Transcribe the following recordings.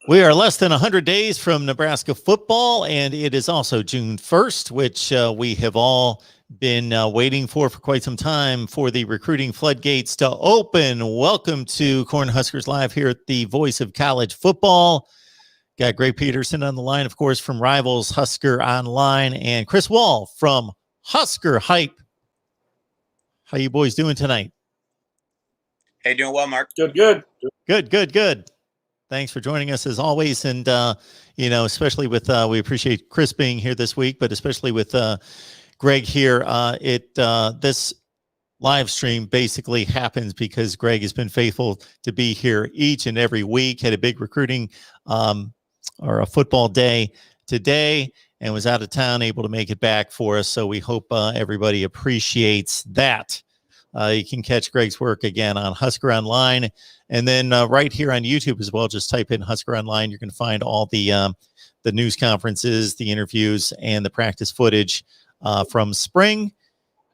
We are less than 100 days from Nebraska football, and it is also June 1st, which we have all been waiting for quite some time for the recruiting floodgates to open. Welcome to Cornhuskers Live here at the Voice of College Football. Got Greg Peterson on the line, of course, from Rivals Husker Online, and Chris Wall from Husker Hype. How you boys doing tonight? Hey, doing well, Mark. Good. Thanks for joining us as always. And, especially with, we appreciate Chris being here this week, but especially with Greg here, this live stream basically happens because Greg has been faithful to be here each and every week, had a big recruiting or a football day today and was out of town, able to make it back for us. So we hope everybody appreciates that. You can catch Greg's work again on Husker Online. And then right here on YouTube as well, just type in Husker Online. You're going to find all the news conferences, the interviews, and the practice footage from spring.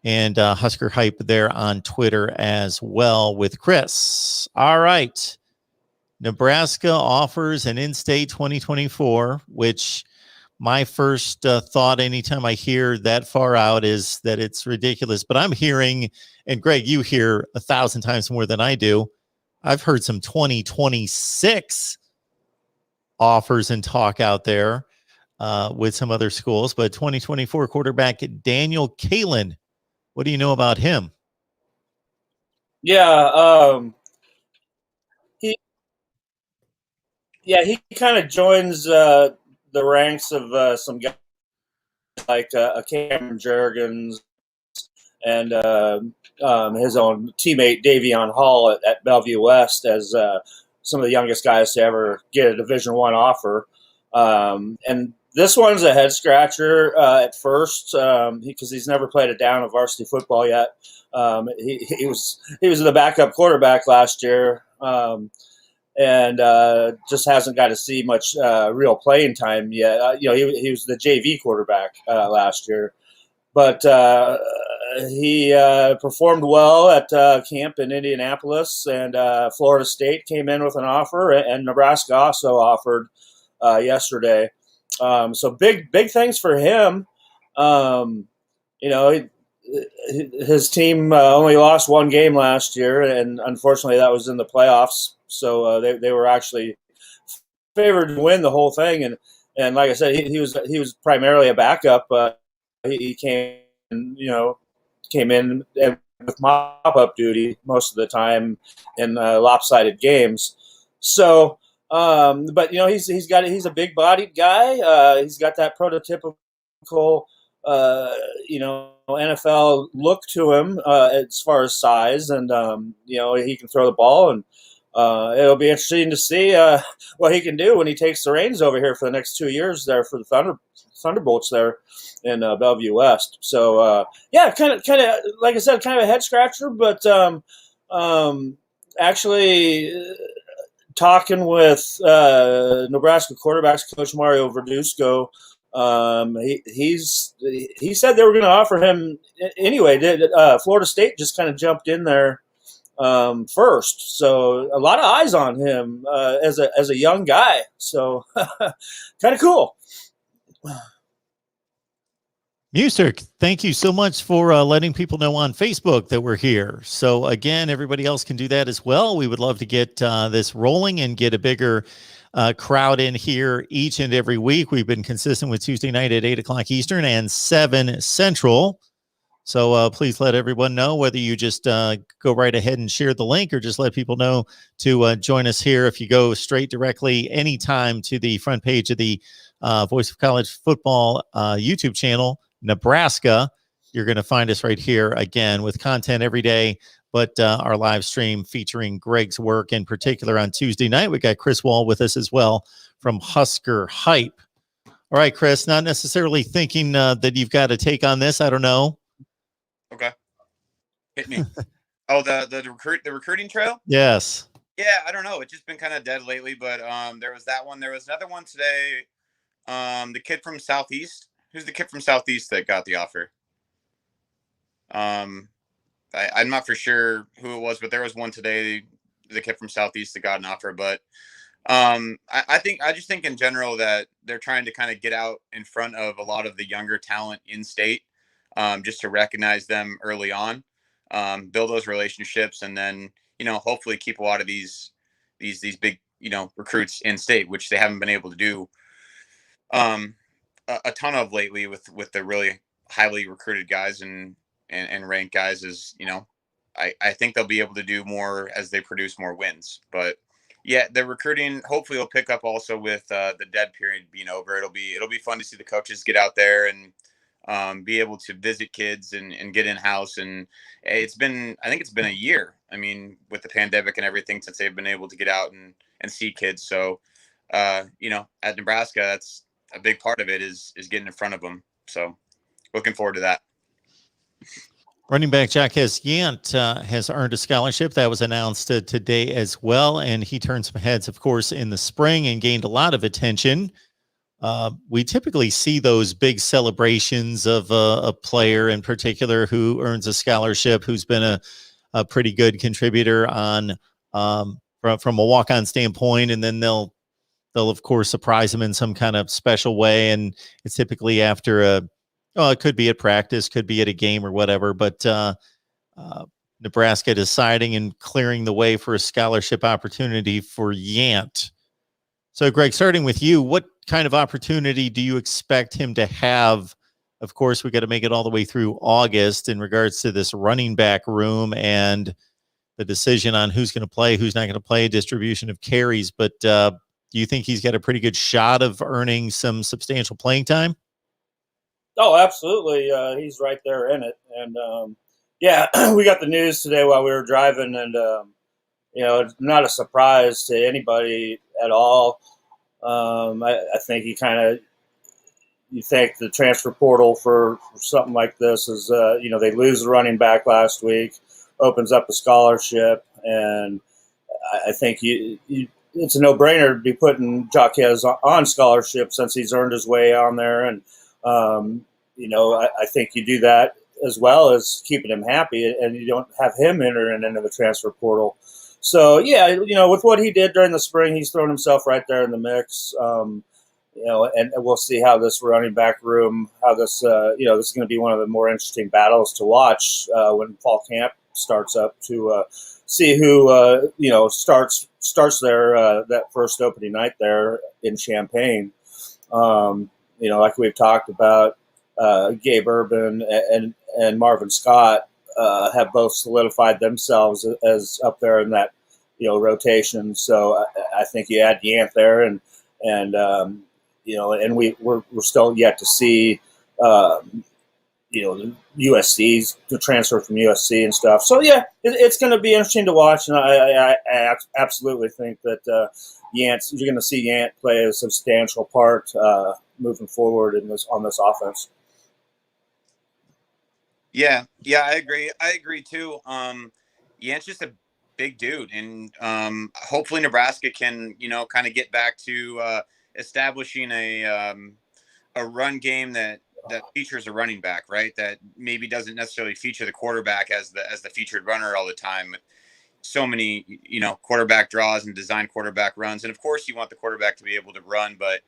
And Husker Hype there on Twitter as well with Chris. All right. Nebraska offers an in-state 2024, which my first thought anytime I hear that far out is that it's ridiculous. But I'm hearing, and Greg, you hear 1,000 times more than I do. I've heard some 2026 offers and talk out there with some other schools, but 2024 quarterback Daniel Kalen, what do you know about him? Yeah, he kind of joins the ranks of some guys like Cameron Jurgens and his own teammate Davion Hall at Bellevue West as some of the youngest guys to ever get a Division I offer. And this one's a head scratcher at first because he's never played a down of varsity football yet. He was the backup quarterback last year. And just hasn't got to see much real playing time yet. He was the JV quarterback last year, but he performed well at camp in Indianapolis, and Florida State came in with an offer, and Nebraska also offered yesterday. So big things for him. His team only lost one game last year, and unfortunately that was in the playoffs. So they were actually favored to win the whole thing. And like I said, he was primarily a backup. He came in with mop-up duty most of the time in lopsided games. So, but he's a big-bodied guy. He's got that prototypical NFL look to him as far as size, and he can throw the ball, and it'll be interesting to see what he can do when he takes the reins over here for the next 2 years there for the Thunderbolts there in Bellevue West. So kind of like I said, kind of a head scratcher, but actually talking with Nebraska quarterbacks coach Mario Verduzco. He said they were going to offer him anyway. Florida State just kind of jumped in there first, so a lot of eyes on him as a young guy. So kind of cool. Music, thank you so much for letting people know on Facebook that we're here. So again, everybody else can do that as well. We would love to get this rolling and get a bigger crowd in here each and every week. We've been consistent with Tuesday night at 8 o'clock Eastern and 7 Central. So please let everyone know, whether you just go right ahead and share the link or just let people know to join us here. If you go straight directly anytime to the front page of the Voice of College Football YouTube channel, Nebraska, you're going to find us right here again with content every day. But our live stream featuring Greg's work in particular on Tuesday night. We got Chris Wall with us as well from Husker Hype. All right, Chris, not necessarily thinking that you've got a take on this. I don't know. Okay. Hit me. Oh, the recruiting trail? Yes. Yeah, I don't know. It's just been kind of dead lately, but there was that one. There was another one today. The kid from Southeast. Who's the kid from Southeast that got the offer? I'm not for sure who it was, but there was one today, the kid from Southeast that got an offer. But I just think in general that they're trying to kind of get out in front of a lot of the younger talent in state, just to recognize them early on, build those relationships, and then hopefully keep a lot of these big recruits in state, which they haven't been able to do a ton of lately with the really highly recruited guys and ranked guys. Is I think they'll be able to do more as they produce more wins, but. Yeah, the recruiting hopefully will pick up also with the dead period being over. It'll be fun to see the coaches get out there and be able to visit kids and get in house. And I think it's been a year. I mean, with the pandemic and everything, since they've been able to get out and see kids. So, at Nebraska, that's a big part of it is getting in front of them. So, looking forward to that. Running back Jacques Yant has earned a scholarship that was announced today as well, and he turned some heads, of course, in the spring and gained a lot of attention. We typically see those big celebrations of a player in particular who earns a scholarship, who's been a pretty good contributor on from a walk-on standpoint, and then they'll of course surprise him in some kind of special way, and it's typically after it could be at practice, could be at a game or whatever, but Nebraska deciding and clearing the way for a scholarship opportunity for Yant. So, Greg, starting with you, what kind of opportunity do you expect him to have? Of course, we got to make it all the way through August in regards to this running back room and the decision on who's going to play, who's not going to play, distribution of carries. But do you think he's got a pretty good shot of earning some substantial playing time? Oh, absolutely. He's right there in it. And, we got the news today while we were driving, and, it's not a surprise to anybody at all. I think you think the transfer portal for something like this is, they lose the running back last week, opens up a scholarship, and I think it's a no-brainer to be putting Jacques on scholarship since he's earned his way on there. And, I think you do that as well as keeping him happy, and you don't have him entering into the transfer portal. So, with what he did during the spring, he's thrown himself right there in the mix. And we'll see how this running back room, this is going to be one of the more interesting battles to watch when fall camp starts up to see who, starts there that first opening night there in Champaign. Like we've talked about, Gabe Urban and Marvin Scott have both solidified themselves as up there in that, rotation. So I think you add Yant there, and we're still yet to see, USC's the transfer from USC and stuff. So it's going to be interesting to watch, and I absolutely think that you're going to see Yant play a substantial part moving forward on this offense. Yeah, I agree too. Yant's just a big dude, and hopefully Nebraska can kind of get back to establishing a run game that features a running back, right? That maybe doesn't necessarily feature the quarterback as the featured runner all the time. So many quarterback draws and design quarterback runs, and of course you want the quarterback to be able to run, but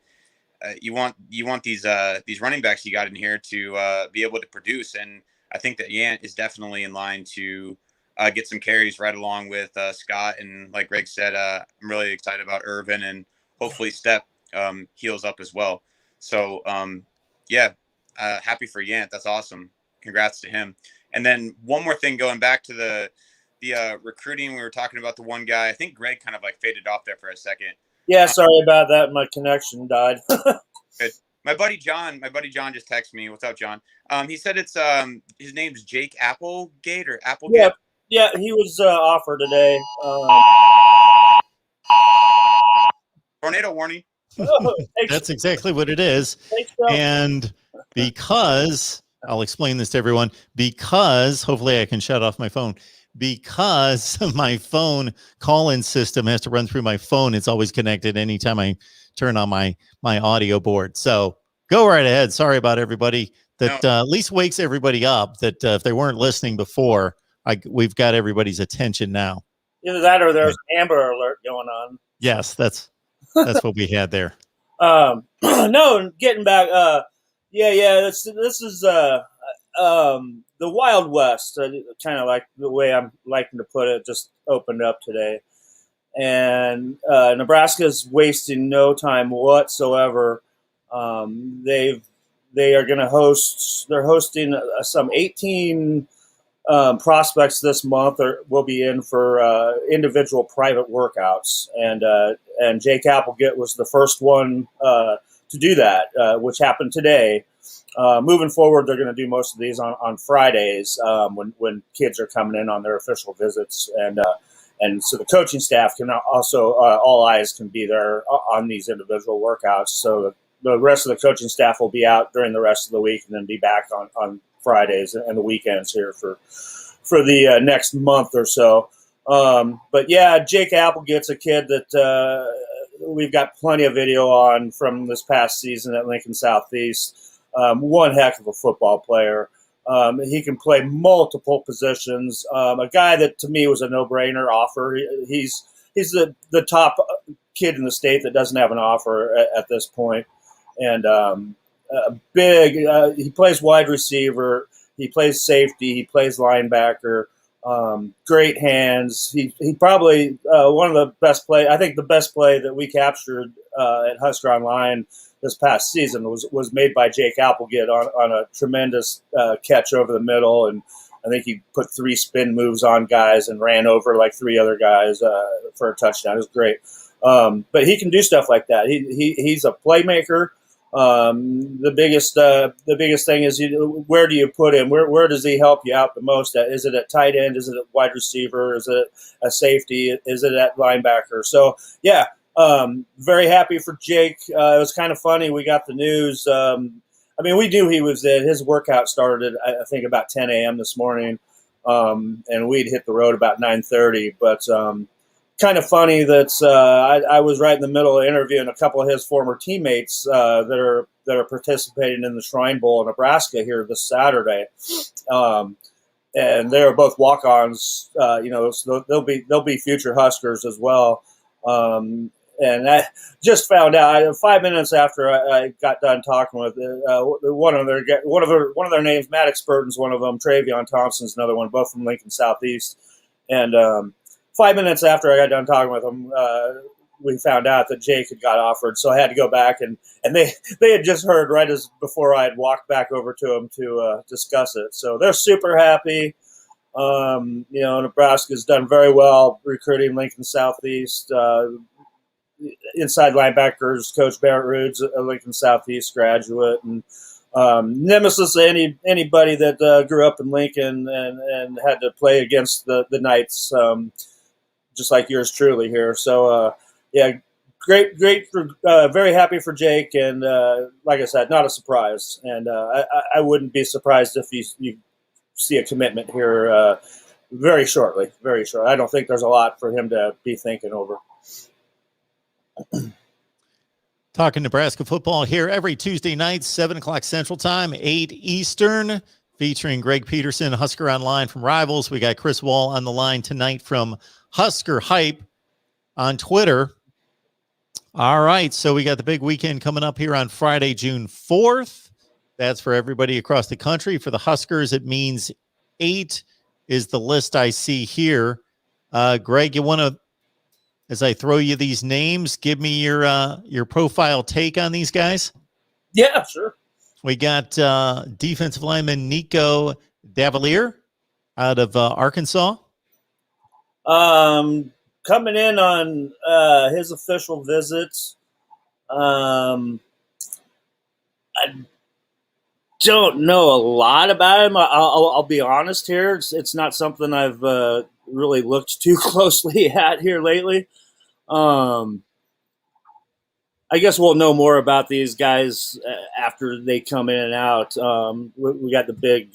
you want these running backs you got in here to be able to produce. And I think that Yant is definitely in line to get some carries right along with Scott. And like Greg said, I'm really excited about Irvin, and hopefully Step heals up as well. So happy for Yant. That's awesome. Congrats to him. And then one more thing, going back to the recruiting, we were talking about the one guy. I think Greg kind of faded off there for a second. Yeah, sorry about that. My connection died. Good. My buddy John just texted me. What's up, John? He said it's his name's Jake Applegate or Applegate. Yeah, he was offered today. Tornado warning. That's exactly what it is. And because I'll explain this to everyone, because hopefully I can shut off my phone. Because my phone call-in system has to run through my phone. It's always connected anytime I turn on my audio board. So go right ahead. Sorry about everybody. That at least wakes everybody up. That if they weren't listening before, we've got everybody's attention now. Either that or there's Amber Alert going on. Yes, that's That's what we had there. No, getting back. This is the Wild West. Kind of like the way I'm liking to put it. Just opened up today, and Nebraska's wasting no time whatsoever. They are going to host. They're hosting some 18 prospects this month will be in for individual private workouts, and Jake Applegate was the first one to do that, which happened today. Moving forward, they're going to do most of these on Fridays when kids are coming in on their official visits, and so the coaching staff can also all eyes can be there on these individual workouts. So the rest of the coaching staff will be out during the rest of the week and then be back on Fridays and the weekends here for the next month or so. But yeah, Jake Applegate's a kid that we've got plenty of video on from this past season at Lincoln Southeast. One heck of a football player. He can play multiple positions. A guy that to me was a no-brainer offer. He's the top kid in the state that doesn't have an offer at this point. And he plays wide receiver. He plays safety. He plays linebacker. Great hands. He probably one of the best play. I think the best play that we captured at Husker Online this past season was made by Jake Applegate on a tremendous catch over the middle, and I think he put 3 spin moves on guys and ran over like 3 other guys for a touchdown. It was great. But he can do stuff like that. He's a playmaker. The biggest thing is where do you put him? Where does he help you out the most? Is it at tight end? Is it at wide receiver? Is it a safety? Is it at linebacker? So yeah, very happy for Jake. It was kind of funny. We got the news. We knew he was in. His workout started, I think, about 10 a.m. this morning, and we'd hit the road about 9:30. But kind of funny that I was right in the middle of interviewing a couple of his former teammates that are participating in the Shrine Bowl in Nebraska here this Saturday, and they are both walk-ons. So they'll be future Huskers as well. And I just found out 5 minutes after I got done talking with one of their names. Maddox Burton's one of them. Travion Thompson's another one. Both from Lincoln Southeast, and 5 minutes after I got done talking with them, we found out that Jake had got offered. So I had to go back, and they had just heard right as before I had walked back over to them to discuss it. So they're super happy. Nebraska's done very well recruiting Lincoln Southeast. Inside linebackers, Coach Barrett Rude's a Lincoln Southeast graduate, and nemesis anybody that grew up in Lincoln and had to play against the Knights. Just like yours truly here. So, great, very happy for Jake. And like I said, not a surprise. And I wouldn't be surprised if you see a commitment here very shortly, very short. I don't think there's a lot for him to be thinking over. Talking Nebraska football here every Tuesday night, 7 o'clock Central Time, 8 Eastern, featuring Greg Peterson, Husker Online from Rivals. We got Chris Wall on the line tonight from Husker Hype on Twitter. All right, so we got the big weekend coming up here on Friday, June 4th. That's for everybody across the country. For the Huskers, it means 8 is the list I see here. Greg, you want to, as I throw you these names, give me your profile take on these guys? Yeah, sure. We got defensive lineman Nico Davalier out of Arkansas. Coming in on his official visits. I don't know a lot about him. I'll be honest here. It's not something I've really looked too closely at here lately. I guess we'll know more about these guys after they come in and out. We got the big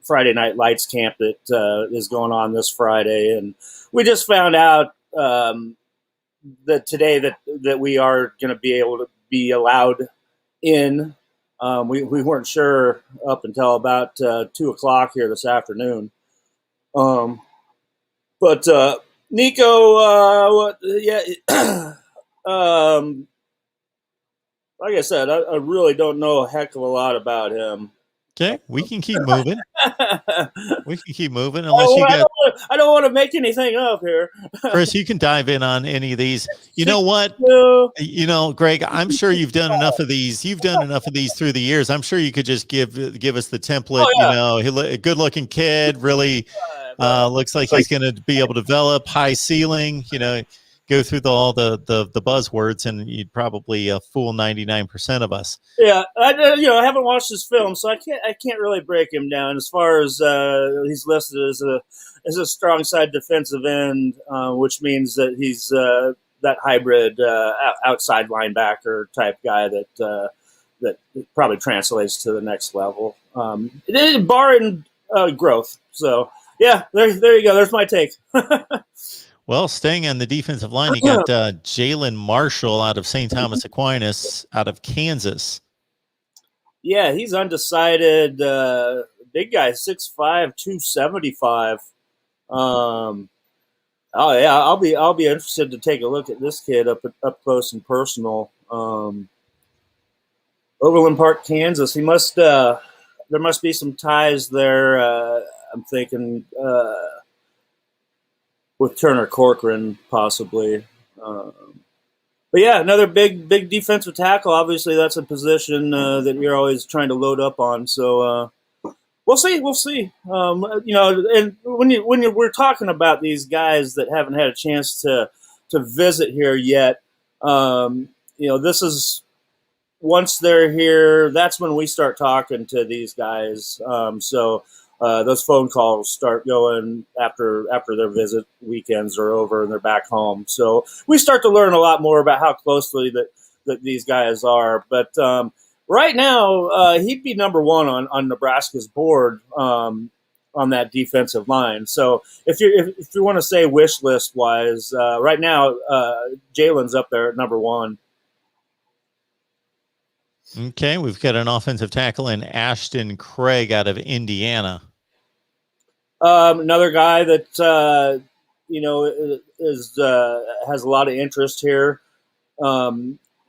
Friday Night Lights camp that is going on this Friday, and we just found out that today that we are going to be able to be allowed in. We weren't sure up until about 2 o'clock here this afternoon. But Nico, Like I said, I really don't know a heck of a lot about him. Okay, we can keep moving. We can keep moving unless Oh, you got I don't want to make anything up here. Chris. You can dive in on any of these. You know what? 6'2". You know, Greg, I'm sure you've done enough of these. You've done enough of these through the years. I'm sure you could just give us the template. Oh, yeah. You know, a good-looking kid, really looks like he's going to be able to develop, high ceiling. You know, go through all the buzzwords, and you'd probably fool 99% of us. Yeah, I haven't watched his film, so I can't really break him down. As far as he's listed as a strong side defensive end, which means that he's that hybrid outside linebacker type guy that probably translates to the next level, barring growth. So yeah, there you go. There's my take. Well, staying on the defensive line, you got Jalen Marshall out of St. Thomas Aquinas out of Kansas. Yeah, he's undecided. Big guy, 6'5", 275. Oh yeah, I'll be interested to take a look at this kid up close and personal. Overland Park, Kansas. He must. There must be some ties there. I'm thinking with Turner Corcoran possibly. But yeah, another big defensive tackle. Obviously, that's a position that you're always trying to load up on. So we'll see. And when we're talking about these guys that haven't had a chance to visit here yet, this is once they're here. That's when we start talking to these guys. So those phone calls start going after their visit weekends are over and they're back home. So we start to learn a lot more about how closely that these guys are. But right now, he'd be number one on Nebraska's board on that defensive line. So if you want to say wish list wise, right now Jalen's up there at number one. Okay, we've got an offensive tackle in Ashton Craig out of Indiana. Another guy that has a lot of interest here.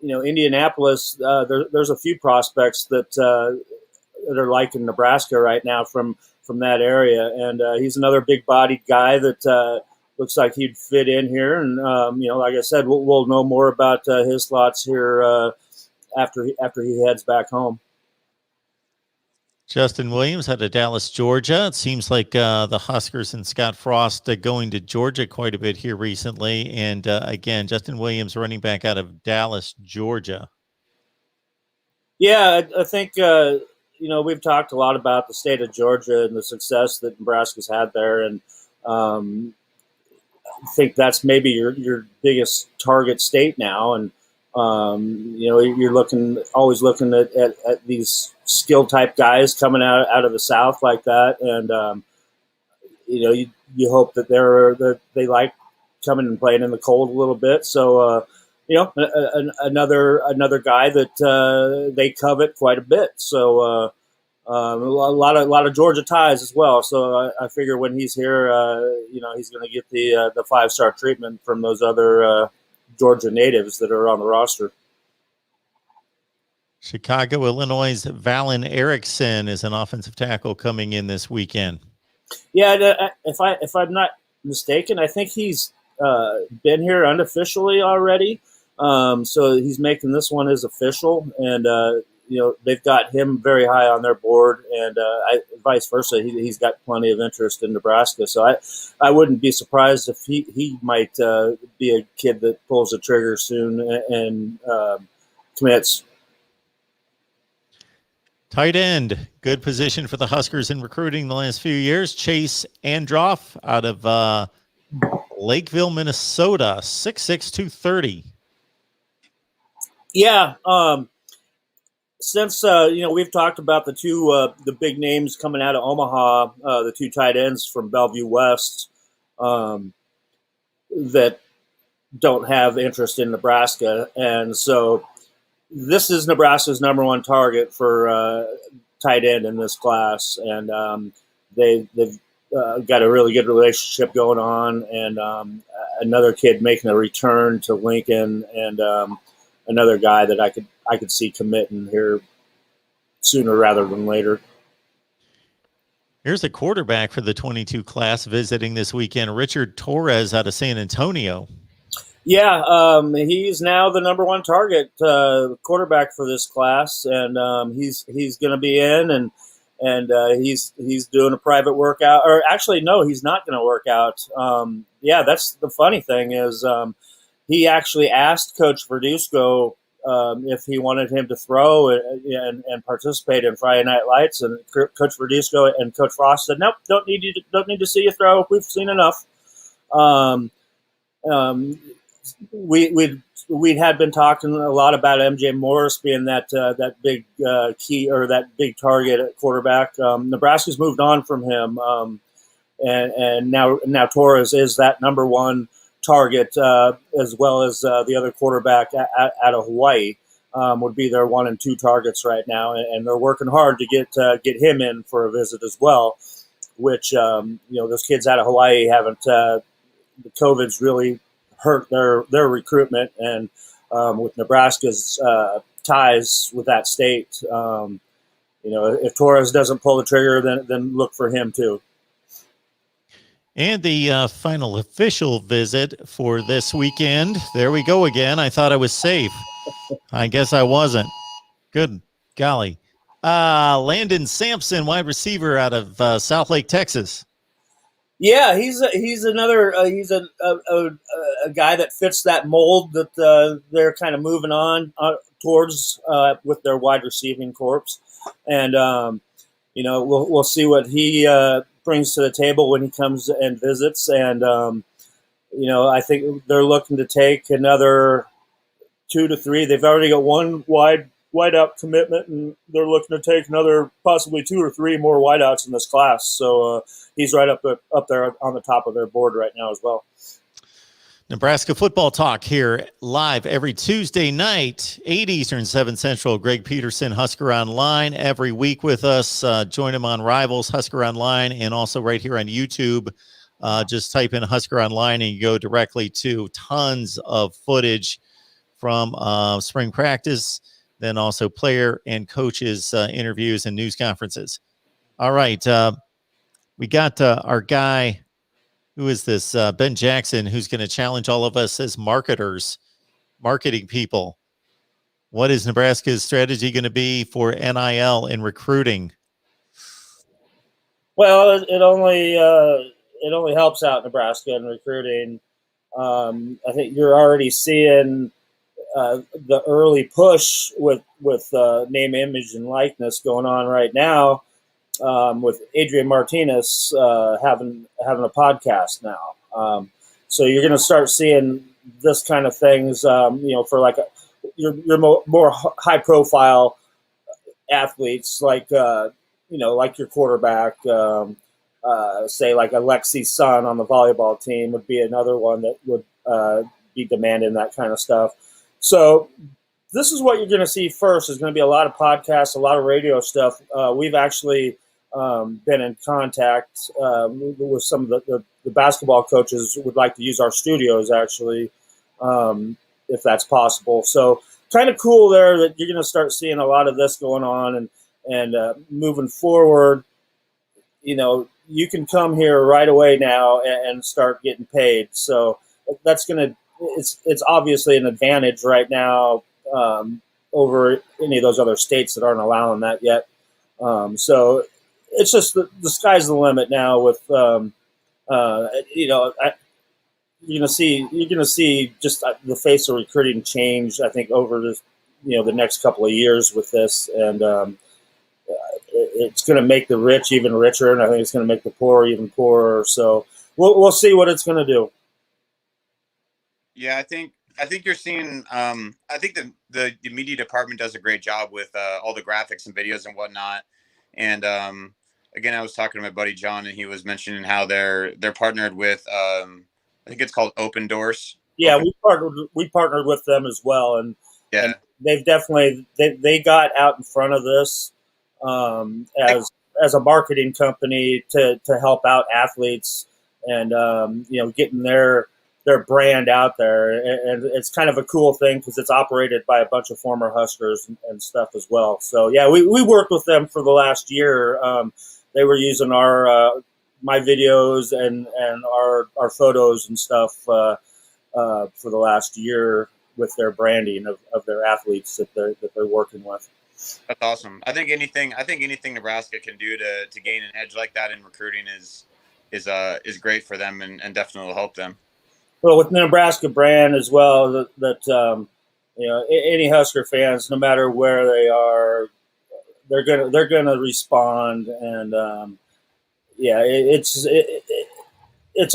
Indianapolis. There's a few prospects that are liking Nebraska right now from that area, and he's another big-bodied guy that looks like he'd fit in here. And like I said, we'll know more about his thoughts here after he heads back home. Justin Williams out of Dallas, Georgia. It seems like the Huskers and Scott Frost going to Georgia quite a bit here recently. And again, Justin Williams, running back out of Dallas, Georgia. Yeah, I think, we've talked a lot about the state of Georgia and the success that Nebraska's had there. And I think that's maybe your biggest target state now. And, you're always looking at these skill type guys coming out of the South like that. And, you hope that they like coming and playing in the cold a little bit. So, another guy that they covet quite a bit. So, a lot of Georgia ties as well. So I figure when he's here, he's going to get the 5-star treatment from those other Georgia natives that are on the roster. Chicago, Illinois' Valen Erickson is an offensive tackle coming in this weekend. Yeah, if I'm not mistaken, I think he's been here unofficially already. So he's making this one as official, and they've got him very high on their board, and vice versa. He's got plenty of interest in Nebraska, so I wouldn't be surprised if he might be a kid that pulls the trigger soon and commits. Tight end, good position for the Huskers in recruiting the last few years. Chase Androff out of Lakeville, Minnesota, 6'6", 230. Yeah. Since we've talked about the big names coming out of Omaha, the two tight ends from Bellevue West that don't have interest in Nebraska, and so this is Nebraska's number one target for tight end in this class, and they've got a really good relationship going on, and another kid making a return to Lincoln, and another guy that I could see committing here sooner rather than later. Here's a quarterback for the 22 class visiting this weekend, Richard Torres out of San Antonio. Yeah, he's now the number one target quarterback for this class, and he's going to be in, and he's doing a private workout. Or actually, no, he's not going to work out. Yeah, that's the funny thing is he actually asked Coach Verduzco if he wanted him to throw and participate in Friday Night Lights, and Coach Verduzco and Coach Frost said, "Nope, don't need to see you throw. We've seen enough." We had been talking a lot about MJ Morris being that big key or that big target at quarterback. Nebraska's moved on from him, and now Torres is that number one target, as well as the other quarterback out of Hawaii would be their 1 and 2 targets right now, and they're working hard to get him in for a visit as well. Which those kids out of Hawaii haven't. The COVID's really hurt their recruitment, and with Nebraska's ties with that state, if Torres doesn't pull the trigger, then look for him too. And the final official visit for this weekend. There we go again. I thought I was safe. I guess I wasn't. Good golly. Landon Sampson, wide receiver out of South Lake, Texas. Yeah, he's another he's a guy that fits that mold that they're kind of moving on towards with their wide receiving corps, and we'll see what he brings to the table when he comes and visits, and I think they're looking to take another 2 to 3. They've already got one wideout commitment, and they're looking to take another possibly 2 or 3 more wideouts in this class. So he's right up there on the top of their board right now as well. Nebraska football talk here live every Tuesday night, 8 Eastern, 7 Central. Greg Peterson, Husker Online, every week with us. Join him on Rivals, Husker Online, and also right here on YouTube. Just type in Husker Online and you go directly to tons of footage from spring practice, then also player and coaches interviews and news conferences. All right. We got our guy, who is this? Ben Jackson, who's going to challenge all of us as marketing people. What is Nebraska's strategy going to be for NIL and recruiting? Well, it only helps out Nebraska in recruiting. I think you're already seeing the early push with name, image, and likeness going on right now, with Adrian Martinez having a podcast now. So you're going to start seeing this kind of things, for like your more high profile athletes, like like your quarterback, say like Alexi's son on the volleyball team would be another one that would be demanding that kind of stuff. So this is what you're going to see first. Is going to be a lot of podcasts, a lot of radio stuff. We've actually been in contact with some of the basketball coaches who would like to use our studios, actually, if that's possible. So kind of cool there that you're going to start seeing a lot of this going on, and moving forward, you can come here right away now and start getting paid. So that's going to, it's obviously an advantage right now over any of those other states that aren't allowing that yet. So it's just the sky's the limit now with, you're going to see just the face of recruiting change, I think, over the next couple of years with this. And it's going to make the rich even richer, and I think it's going to make the poor even poorer. So we'll see what it's going to do. Yeah, I think you're seeing. I think the media department does a great job with all the graphics and videos and whatnot. And again, I was talking to my buddy John, and he was mentioning how they're partnered with. I think it's called Open Doors. Yeah, we partnered with them as well, and they've definitely they got out in front of this as a marketing company to help out athletes, and getting their their brand out there, and it's kind of a cool thing because it's operated by a bunch of former Huskers and stuff as well. So yeah, we worked with them for the last year. They were using our my videos and our photos and stuff for the last year with their branding of their athletes that they're working with. That's awesome. I think anything Nebraska can do to gain an edge like that in recruiting is great for them and definitely will help them. Well, with the Nebraska brand as well, that you know, any Husker fans, no matter where they are, they're gonna respond, and yeah, it's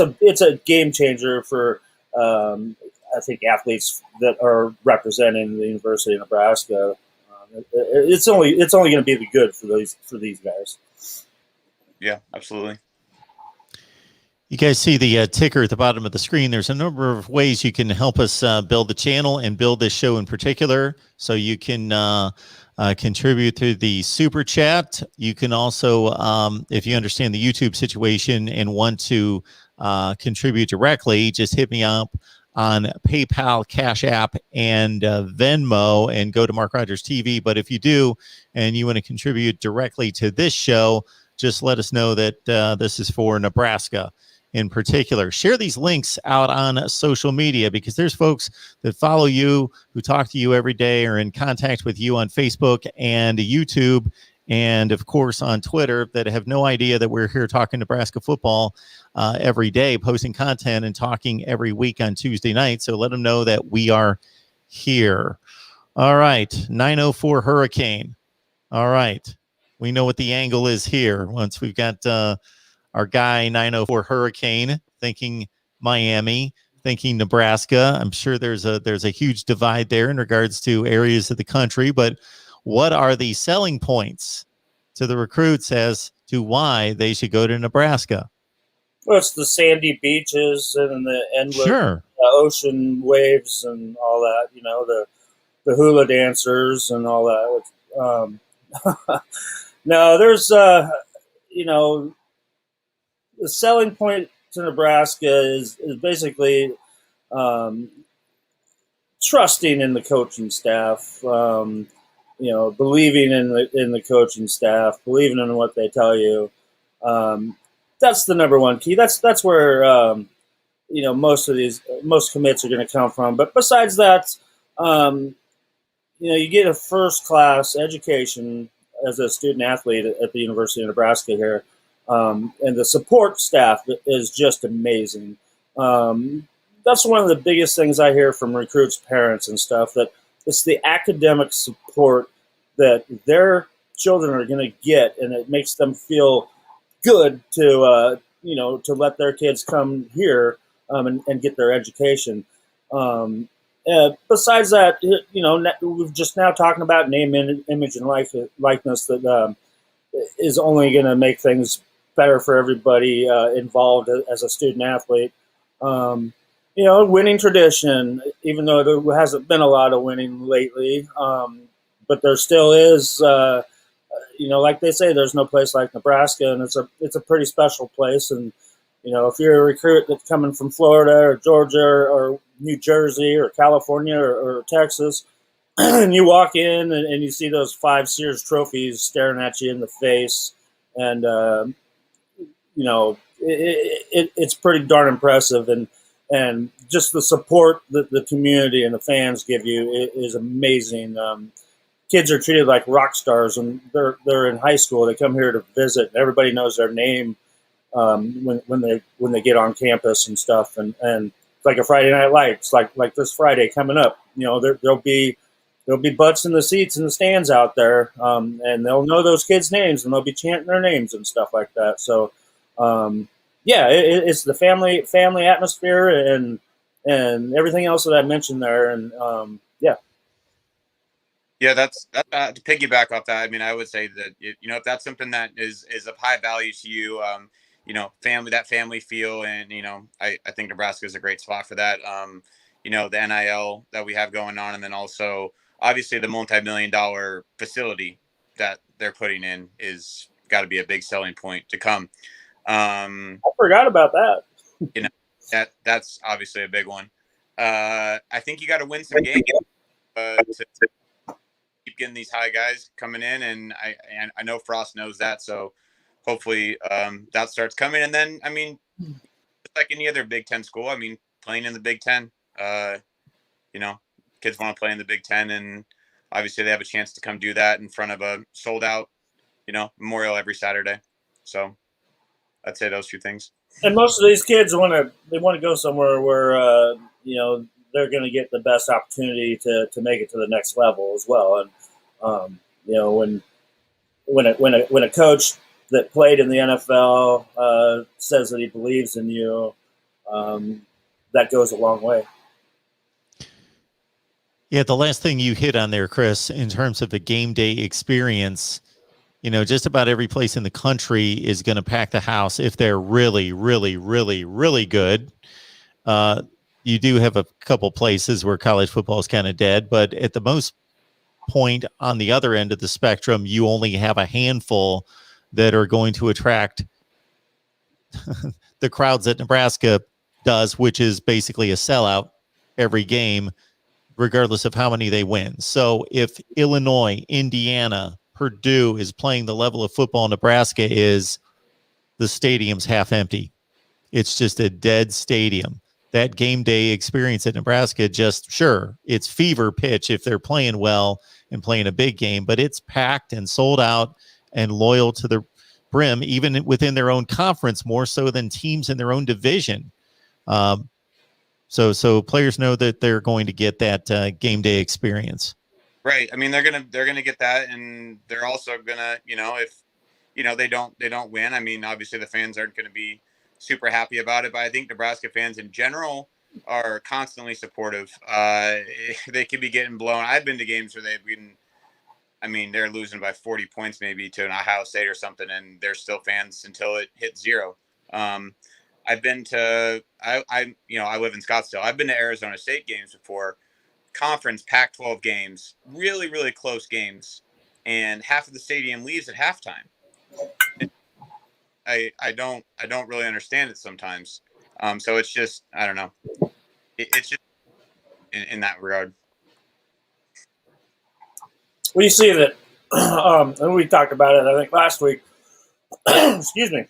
a game changer for I think athletes that are representing the University of Nebraska. It's only going to be the good for these guys. Yeah, absolutely. You guys see the ticker at the bottom of the screen. There's a number of ways you can help us build the channel and build this show in particular. So you can contribute through the super chat. You can also, if you understand the YouTube situation and want to contribute directly, just hit me up on PayPal, Cash App, and Venmo, and go to MarkRogersTV. But if you do and you want to contribute directly to this show, just let us know that this is for Nebraska in particular. Share these links out on social media, because there's folks that follow you, who talk to you every day, or in contact with you on Facebook and YouTube, and of course on Twitter, that have no idea that we're here talking Nebraska football every day, posting content and talking every week on Tuesday night. So let them know that we are here. All right, 904 Hurricane. All right, we know what the angle is here. Once we've got our guy 904 Hurricane thinking Miami, thinking Nebraska. I'm sure there's a huge divide there in regards to areas of the country, but what are the selling points to the recruits as to why they should go to Nebraska? Well, it's the sandy beaches and the endless ocean waves and all that. You know, the hula dancers and all that. No, there's you know, the selling point to Nebraska is basically trusting in the coaching staff. You know, believing in the coaching staff, believing in what they tell you. That's the number one key. That's where you know, most commits are going to come from. But besides that, you know, you get a first class education as a student athlete at the University of Nebraska here, and the support staff is just amazing. That's one of the biggest things I hear from recruits, parents, and stuff, that it's the academic support that their children are going to get, and it makes them feel good to you know, to let their kids come here and get their education. Besides that, you know, we've just now talking about name, image, and likeness that is only going to make things better for everybody involved as a student athlete. You know, winning tradition, even though there hasn't been a lot of winning lately, but there still is. You know, like they say, there's no place like Nebraska, and it's a pretty special place. And you know, if you're a recruit that's coming from Florida or Georgia or New Jersey or California or Texas, and you walk in and you see those 5 Sears trophies staring at you in the face, and you know, it's pretty darn impressive. And just the support that the community and the fans give you is amazing. Kids are treated like rock stars when they're in high school. They come here to visit, and everybody knows their name when they get on campus and stuff. And it's like a Friday Night Lights, like this Friday coming up. You know, there'll be butts in the seats in the stands out there, and they'll know those kids' names, and they'll be chanting their names and stuff like that. So. Yeah, it's the family atmosphere and everything else that I mentioned there, and yeah, that's to piggyback off that. I mean, I would say that you know, if that's something that is of high value to you, you know, family feel, and you know, I think Nebraska is a great spot for that. You know, the NIL that we have going on, and then also obviously the multi-million-dollar facility that they're putting in is got to be a big selling point to come. I forgot about that. You know, That's obviously a big one. I think you got to win some games to keep getting these high guys coming in, and I know Frost knows that, so hopefully that starts coming. And then, I mean, just like any other Big Ten school, I mean, playing in the Big Ten, kids want to play in the Big Ten, and obviously they have a chance to come do that in front of a sold out, memorial every Saturday. So I'd say those two things. And most of these kids want to go somewhere where they're going to get the best opportunity to make it to the next level as well. And when a coach that played in the NFL says that he believes in you, that goes a long way. Yeah, the last thing you hit on there, Chris, in terms of the game day experience, just about every place in the country is going to pack the house if they're really, really, really, really good. You do have a couple places where college football is kind of dead, but at the most point on the other end of the spectrum, you only have a handful that are going to attract the crowds that Nebraska does, which is basically a sellout every game, regardless of how many they win. So if Illinois, Indiana, Purdue is playing the level of football Nebraska is, the stadium's half empty. It's just a dead stadium. That game day experience at Nebraska, it's fever pitch if they're playing well and playing a big game, but it's packed and sold out and loyal to the brim, even within their own conference, more so than teams in their own division. So players know that they're going to get that game day experience. Right. I mean, they're gonna get that, and they're also gonna, if they don't win. I mean, obviously the fans aren't going to be super happy about it, but I think Nebraska fans in general are constantly supportive. They could be getting blown. I've been to games where they've been. I mean, they're losing by 40 points maybe to an Ohio State or something, and they're still fans until it hits 0. I've been to I live in Scottsdale. I've been to Arizona State games before. Conference Pac-12 games, really, really close games, and half of the stadium leaves at halftime. I don't really understand it sometimes. So it's just, I don't know. It's just in that regard. We see that, and we talked about it, I think, last week. Excuse me.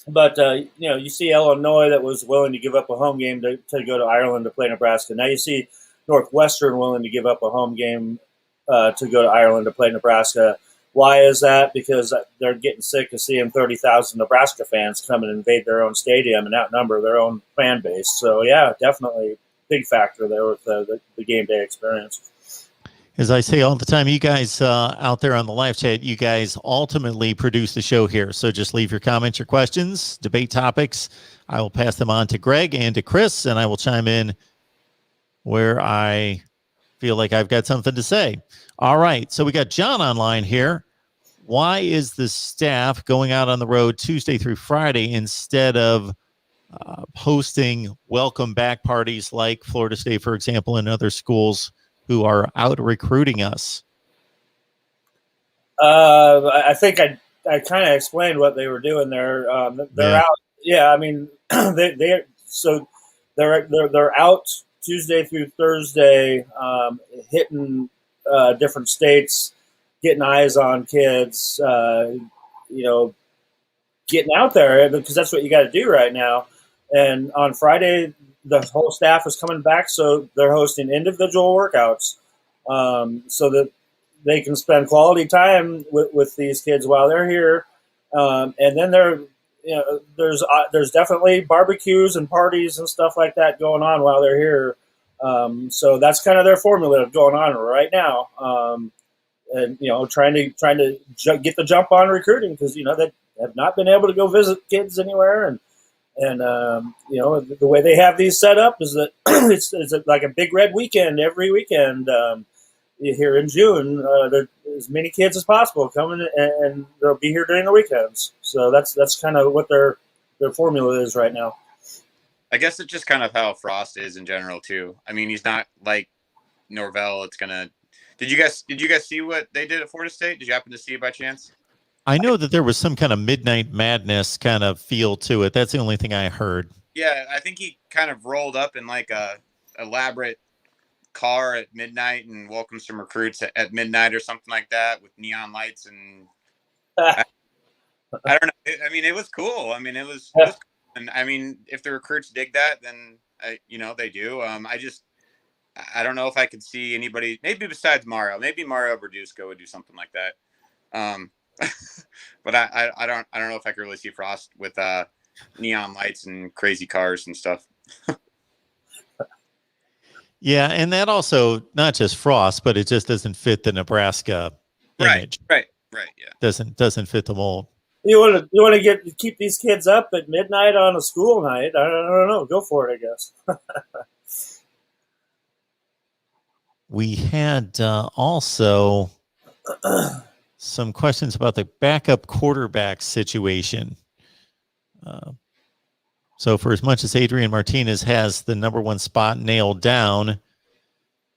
But, you see Illinois that was willing to give up a home game to go to Ireland to play Nebraska. Now you see Northwestern willing to give up a home game to go to Ireland to play Nebraska. Why is that? Because they're getting sick of seeing 30,000 Nebraska fans come and invade their own stadium and outnumber their own fan base. So, yeah, definitely big factor there with the game day experience. As I say all the time, you guys out there on the live chat, you guys ultimately produce the show here. So just leave your comments, your questions, debate topics. I will pass them on to Greg and to Chris, and I will chime in where I feel like I've got something to say. All right, so we got John online here. Why is the staff going out on the road Tuesday through Friday instead of hosting welcome back parties like Florida State, for example, and other schools who are out recruiting us? I think I kind of explained what they were doing there. They're out. Yeah, I mean, they're out Tuesday through Thursday, hitting different states, getting eyes on kids, getting out there because that's what you got to do right now. And on Friday, the whole staff is coming back, so they're hosting individual workouts so that they can spend quality time with these kids while they're here. And then there's definitely barbecues and parties and stuff like that going on while they're here. So that's kind of their formula going on right now. And trying to get the jump on recruiting because they have not been able to go visit kids anywhere, and the way they have these set up is that it's like a big red weekend every weekend here in June. There as many kids as possible coming, and they'll be here during the weekends. So that's kind of what their formula is right now. I guess it's just kind of how Frost is in general too. I mean, he's not like Norvell. It's gonna. Did you guys see what they did at Florida State? Did you happen to see it by chance? I know that there was some kind of midnight madness kind of feel to it. That's the only thing I heard. Yeah, I think he kind of rolled up in like a elaborate car at midnight and welcomed some recruits at midnight or something like that with neon lights. And I don't know. I mean, it was cool. I mean, it was cool. And I mean, if the recruits dig that, then they do. I don't know if I could see anybody, maybe besides Mario. Maybe Mario Verduzco would do something like that. But I don't know if I could really see Frost with neon lights and crazy cars and stuff. Yeah, and that also not just Frost, but it just doesn't fit the Nebraska image. Right. Yeah, doesn't fit the mold. You want to keep these kids up at midnight on a school night? I don't know. Go for it, I guess. We had also some questions about the backup quarterback situation. So for as much as Adrian Martinez has the number one spot nailed down,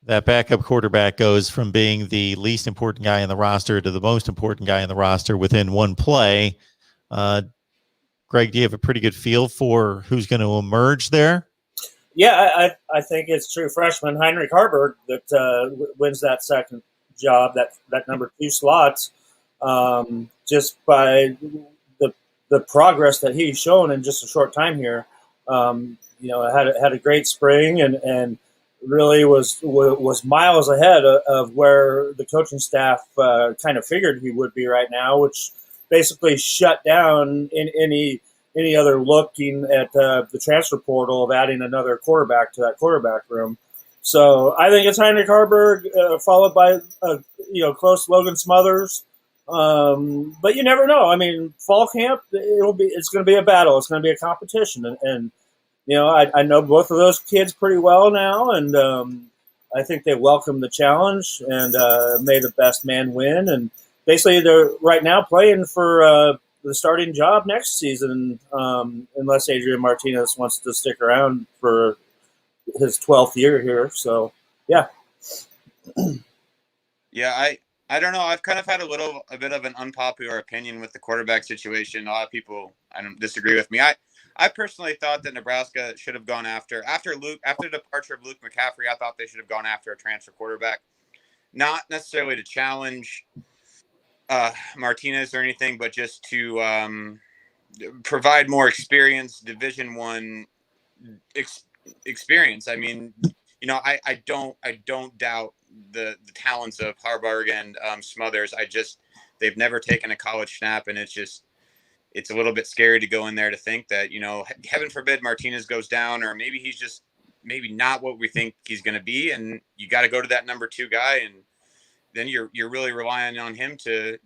that backup quarterback goes from being the least important guy in the roster to the most important guy in the roster within one play. Greg, do you have a pretty good feel for who's going to emerge there? Yeah, I think it's true freshman Heinrich Harburg that wins that second job, that number 2 slot, just by the progress that he's shown in just a short time here. Had a great spring and really was miles ahead of where the coaching staff kind of figured he would be right now, which basically shut down in any other looking at the transfer portal of adding another quarterback to that quarterback room. So I think it's Heinrich Harburg, followed by close Logan Smothers. But you never know. I mean, fall camp, it's going to be a battle. It's going to be a competition. And I know both of those kids pretty well now, and I think they welcome the challenge and may the best man win. And basically, they're right now playing for the starting job next season, unless Adrian Martinez wants to stick around for his 12th year here. So, yeah. Yeah, I don't know. I've kind of had a bit of an unpopular opinion with the quarterback situation. A lot of people disagree with me. I personally thought that Nebraska should have gone after the departure of Luke McCaffrey. I thought they should have gone after a transfer quarterback, not necessarily to challenge Martinez or anything, but just to provide more experience, Division I experience. I mean, I don't doubt the talents of Harburg and Smothers. They've never taken a college snap, and it's a little bit scary to go in there to think that, heaven forbid Martinez goes down, or maybe he's just not what we think he's going to be. And you got to go to that number 2 guy. And then you're really relying on him to,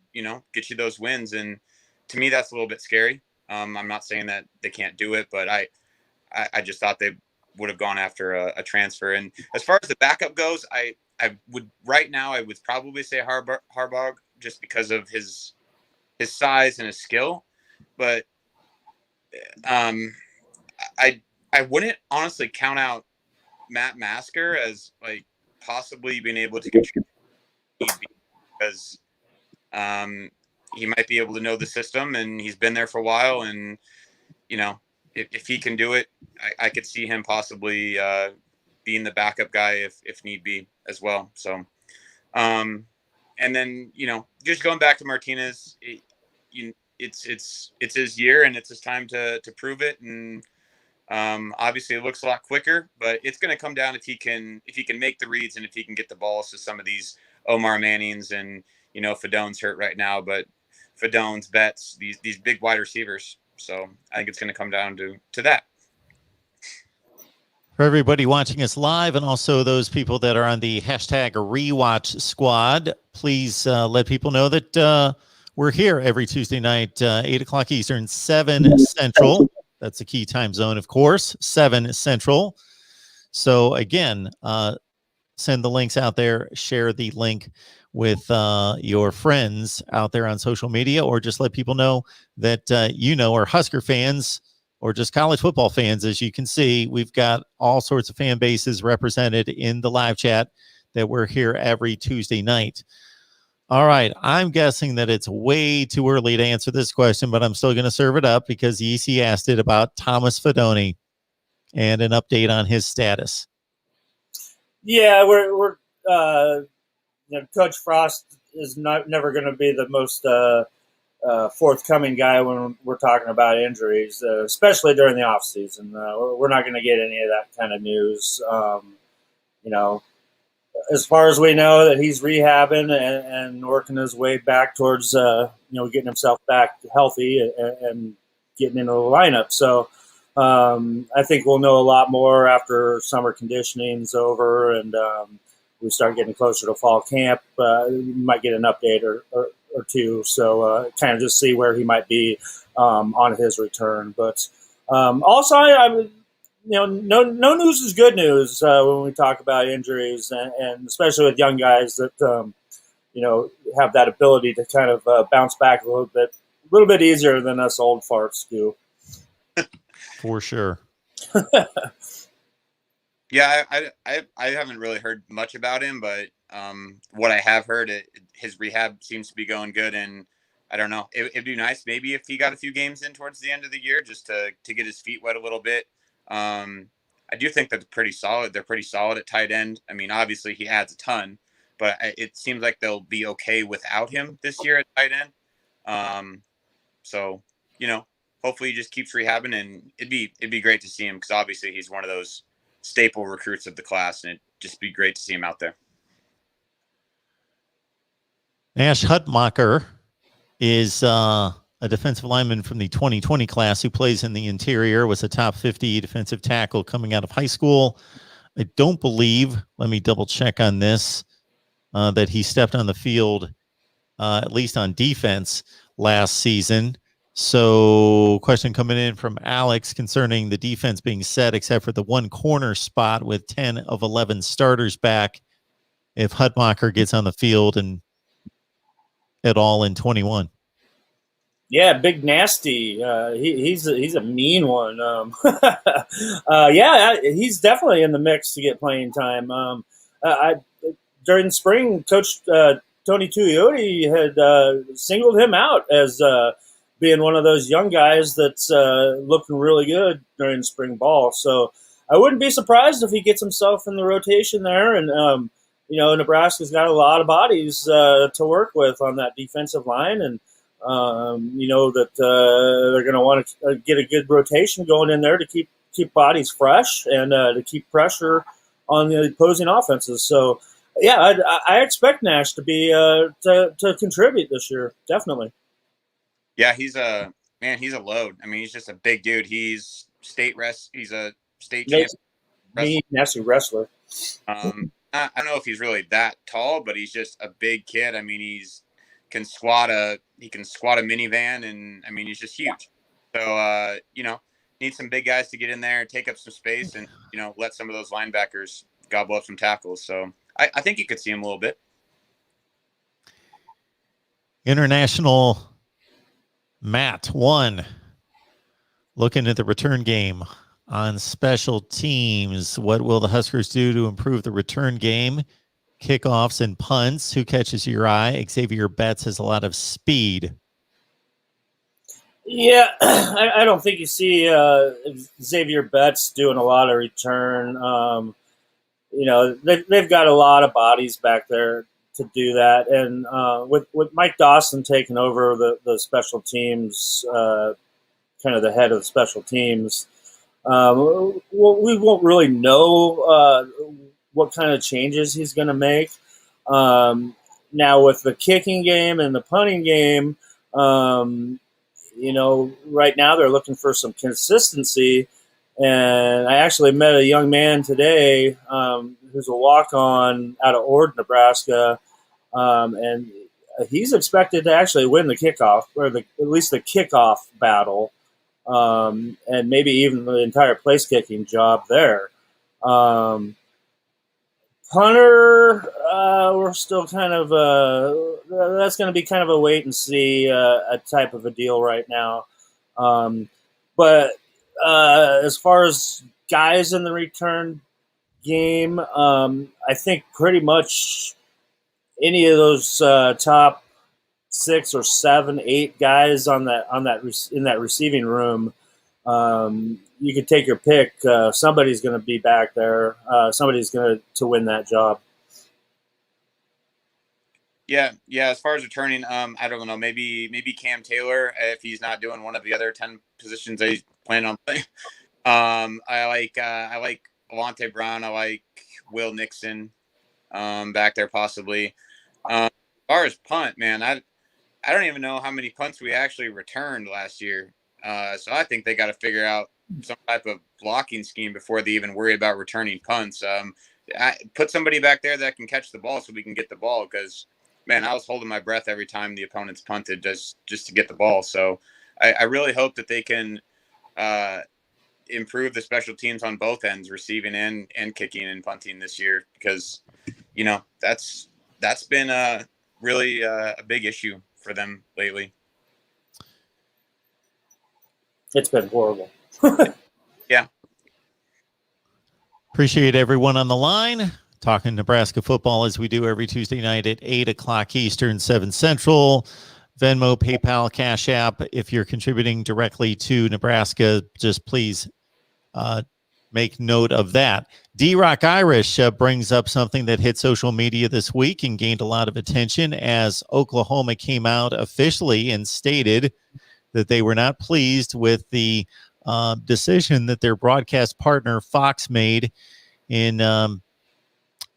get you those wins. And to me, that's a little bit scary. I'm not saying that they can't do it, but I just thought they would have gone after a transfer. And as far as the backup goes, I would probably say Harburg just because of his size and his skill. But I wouldn't honestly count out Matt Masker as like possibly being able to contribute, because he might be able to know the system, and he's been there for a while. And if he can do it, I could see him possibly being the backup guy if need be as well. So, and then just going back to Martinez, it's his year, and it's his time to prove it. And obviously it looks a lot quicker, but it's going to come down if he can make the reads and if he can get the balls to some of these Omar Mannings, and Fadone's hurt right now, but Fadone's, Betts, these big wide receivers. So I think it's going to come down to that. For everybody watching us live, and also those people that are on the #rewatch squad, please let people know that we're here every Tuesday night, 8 o'clock Eastern, 7 Central. That's the key time zone, of course, 7 Central. So again, send the links out there, share the link with your friends out there on social media, or just let people know that are Husker fans or just college football fans. As you can see, we've got all sorts of fan bases represented in the live chat that we're here every Tuesday night. All right, I'm guessing that it's way too early to answer this question, but I'm still going to serve it up because EC asked it about Thomas Fadone. and an update on his status. Yeah, we're Coach Frost is never going to be the most forthcoming guy when we're talking about injuries, especially during the off season. We're not going to get any of that kind of news. As far as we know, that he's rehabbing and working his way back towards getting himself back healthy and getting into the lineup. So I think we'll know a lot more after summer conditioning's over and we start getting closer to fall camp. You might get an update or two. So kind of just see where he might be on his return. But also, no news is good news when we talk about injuries, and especially with young guys that have that ability to kind of bounce back a little bit easier than us old farts do. For sure. Yeah, I haven't really heard much about him, but what I have heard, his rehab seems to be going good, and I don't know. It'd be nice maybe if he got a few games in towards the end of the year just to get his feet wet a little bit. I do think that they're pretty solid. They're pretty solid at tight end. I mean, obviously he adds a ton, but it seems like they'll be okay without him this year at tight end. So hopefully he just keeps rehabbing, and it'd be great to see him because obviously he's one of those staple recruits of the class, and it'd just be great to see him out there. Ash Huttmocker is a defensive lineman from the 2020 class who plays in the interior, was a top 50 defensive tackle coming out of high school. I don't believe, let me double check on this, that he stepped on the field, at least on defense, last season. So question coming in from Alex concerning the defense being set except for the one corner spot with 10 of 11 starters back if Huttmocker gets on the field and at all in 21. Yeah, Big Nasty. He's a mean one. Yeah, he's definitely in the mix to get playing time. During the spring, Coach Tony Tuioti had singled him out as being one of those young guys that's looking really good during spring ball. So I wouldn't be surprised if he gets himself in the rotation there. And, Nebraska's got a lot of bodies to work with on that defensive line. And, that they're going to want to get a good rotation going in there to keep bodies fresh and to keep pressure on the opposing offenses. So, yeah, I expect Nash to be to contribute this year, definitely. Yeah, he's a load. I mean, he's just a big dude. He's he's a state champion. Nasty wrestler. I don't know if he's really that tall, but he's just a big kid. I mean, he can squat a minivan, and I mean, he's just huge. So need some big guys to get in there and take up some space, and let some of those linebackers gobble up some tackles. So I think you could see him a little bit. International Matt 1, looking at the return game on special teams. What will the Huskers do to improve the return game? Kickoffs and punts. Who catches your eye? Xavier Betts has a lot of speed. Yeah, I don't think you see Xavier Betts doing a lot of return. They've got a lot of bodies back there to do that. And with Mike Dawson taking over the special teams, kind of the head of the special teams, we won't really know what kind of changes he's going to make. Now with the kicking game and the punting game, right now they're looking for some consistency. And I actually met a young man today who's a walk-on out of Ord, Nebraska, and he's expected to actually win the kickoff, or at least the kickoff battle, and maybe even the entire place kicking job there. Punter, we're still kind of that's going to be kind of a wait and see a type of a deal right now. But as far as guys in the return game, I think pretty much any of those top 6 or 7, 8 guys in that receiving room You could take your pick. Somebody's going to be back there. Somebody's going to win that job. Yeah. As far as returning, I don't know. Maybe Cam Taylor if he's not doing one of the other 10 positions that he's planning on playing. I like Alante Brown. I like Will Nixon back there possibly. As far as punt, man, I don't even know how many punts we actually returned last year. So I think they got to figure out some type of blocking scheme before they even worry about returning punts. Put somebody back there that can catch the ball so we can get the ball because, man, I was holding my breath every time the opponents punted just to get the ball. So I really hope that they can improve the special teams on both ends, receiving and kicking and punting this year because, that's been really a big issue for them lately. It's been horrible. Yeah. Appreciate everyone on the line talking Nebraska football as we do every Tuesday night at 8 o'clock Eastern, 7 Central. Venmo, PayPal, Cash App. If you're contributing directly to Nebraska, just please make note of that. D-Rock Irish brings up something that hit social media this week and gained a lot of attention as Oklahoma came out officially and stated that they were not pleased with the decision that their broadcast partner Fox made in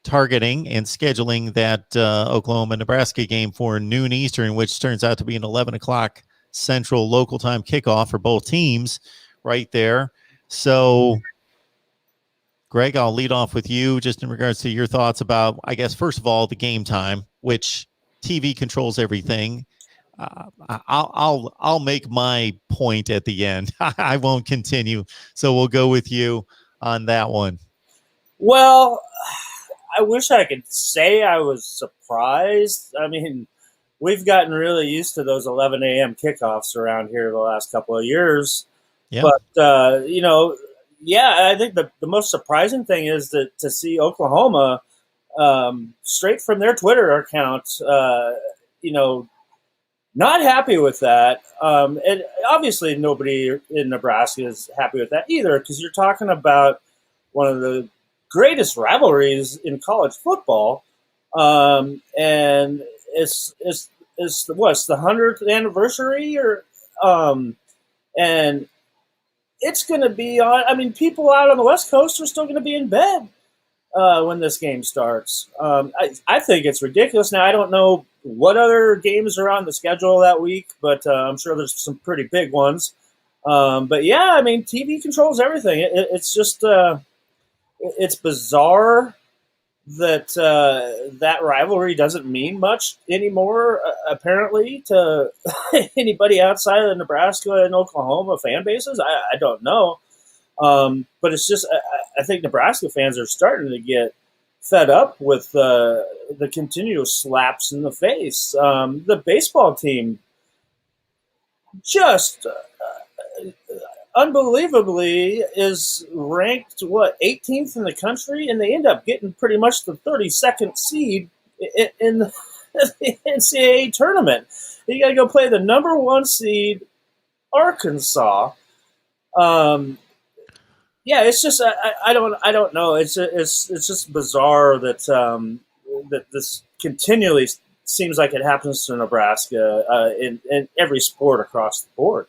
targeting and scheduling that Oklahoma-Nebraska game for noon Eastern, which turns out to be an 11 o'clock Central local time kickoff for both teams right there. So, Greg, I'll lead off with you just in regards to your thoughts about, I guess, first of all, the game time, which TV controls everything. I'll make my point at the end. I won't continue. So we'll go with you on that one. Well, I wish I could say I was surprised. I mean, we've gotten really used to those 11 a.m. kickoffs around here the last couple of years. Yeah. But, I think the most surprising thing is that to see Oklahoma straight from their Twitter account, not happy with that. And obviously nobody in Nebraska is happy with that either because you're talking about one of the greatest rivalries in college football. And it's the 100th anniversary and it's going to be on. I mean, people out on the West Coast are still going to be in bed when this game starts. I think it's ridiculous. Now, I don't know what other games are on the schedule that week, but I'm sure there's some pretty big ones. But yeah, I mean, TV controls everything. It's just it's bizarre that that rivalry doesn't mean much anymore, apparently, to anybody outside of the Nebraska and Oklahoma fan bases. I don't know. But it's just, I think Nebraska fans are starting to get fed up with the continuous slaps in the face. The baseball team just unbelievably is ranked 18th in the country, and they end up getting pretty much the 32nd seed in the NCAA tournament. You got to go play the number 1 seed Arkansas. It's just I don't know. It's just bizarre that that this continually seems like it happens to Nebraska in every sport across the board.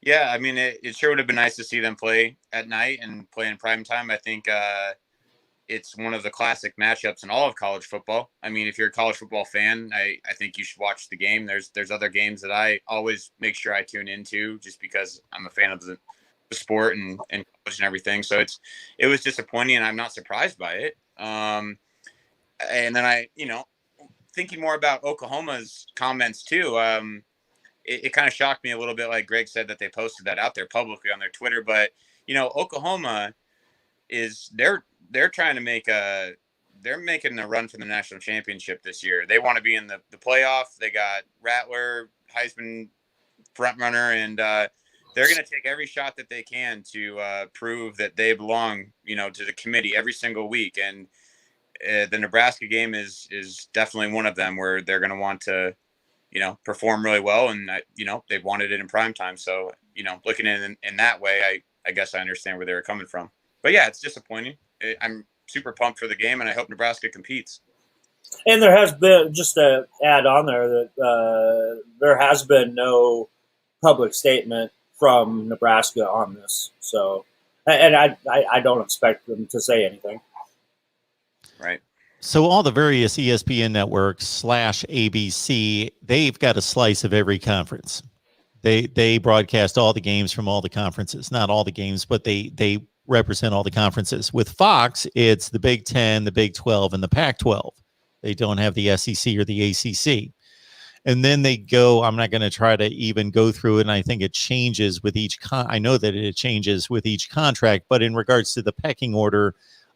Yeah, I mean, it sure would have been nice to see them play at night and play in prime time. I think it's one of the classic matchups in all of college football. I mean, if you're a college football fan, I think you should watch the game. There's other games that I always make sure I tune into just because I'm a fan of the sport and college and everything. So it was disappointing, and I'm not surprised by it. And then I, thinking more about Oklahoma's comments too, it kind of shocked me a little bit, like Greg said, that they posted that out there publicly on their Twitter. But, Oklahoma they're trying to they're making a run for the national championship this year. They want to be in the playoff. They got Rattler, Heisman front runner, and they're going to take every shot that they can to prove that they belong, to the committee every single week. And the Nebraska game is definitely one of them where they're going to want to, perform really well. And, they wanted it in prime time. So, looking in that way, I guess I understand where they were coming from. But yeah, it's disappointing. I'm super pumped for the game, and I hope Nebraska competes. And there has been, just to add on there, that there has been no public statement from Nebraska on this. So, and I don't expect them to say anything. Right. So all the various ESPN networks / ABC, they've got a slice of every conference. They broadcast all the games from all the conferences. Not all the games, but they represent all the conferences. With Fox, it's the Big 10, the Big 12, and the Pac-12. They don't have the SEC or the ACC. And then they go, I'm not going to try to even go through it, and I think it changes with each I know that it changes with each contract, but in regards to the pecking order,